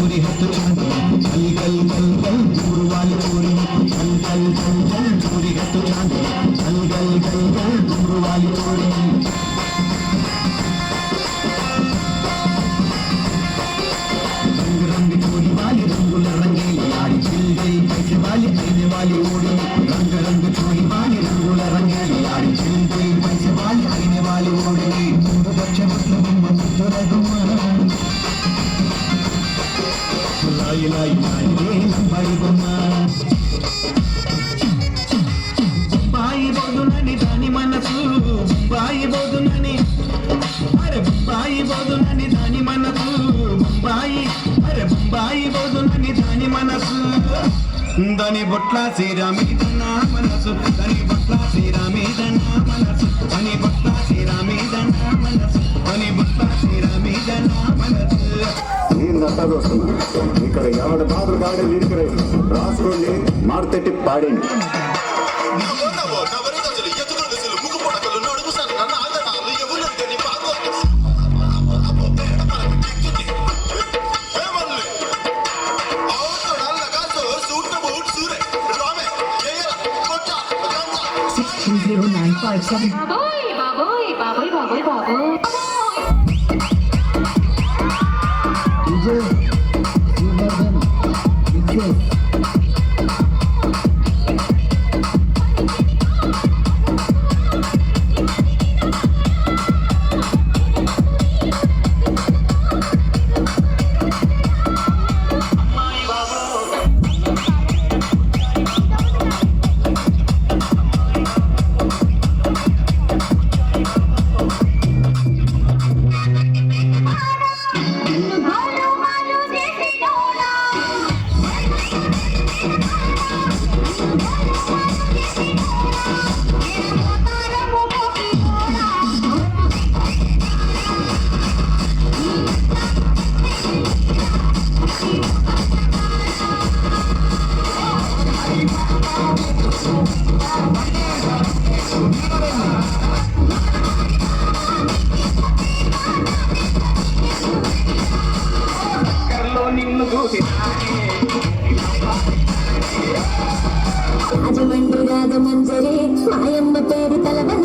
चोरी है तो चांदी चल चल चल चल घुंघरू वाली चोरी चल चल चल चल चोरी है तो चांदी चल चल चल चल घुंघरू वाली चोरी रंग रंग चोरी वाली रंगुल रंगीली आड़ी चिल गई पैसे वाली आईने वाली ओड़ी रंग रंग चोरी वाली रंगुल रंगीली आड़ी चिल गई पैसे वाली आईने वाली ओड़ी मुंड बच्चे मतलब मुद्दरा गुम्मा लाई लाई लाई रे लंबाई गुम्मा बाई बोदुननी दानी मनसु बाई बोदुननी अरे बाई बोदुननी दानी मनसु बाई अरे बाई बोदुननी दानी मनसु दानी बొట్ల శ్రీరామీదన మనసు దాని బొట్ల శ్రీరామీదన మనసు దాని బొట్ల శ్రీరామీదన మనసు దాని బొట్ల శ్రీరామీదన మనసు నేను నట్టగా వస్తున్నా ఇక్కడ ఎవరి బాధలు కాడే లిరికరే రాసుకోండి మార్తెట్టి పాడండి Baboy, baboy, baboy, baboy, baboy. DJ Sivardhan Vijay Rajahmundry Ragamanjari మాయమ్మ పేరు తలవన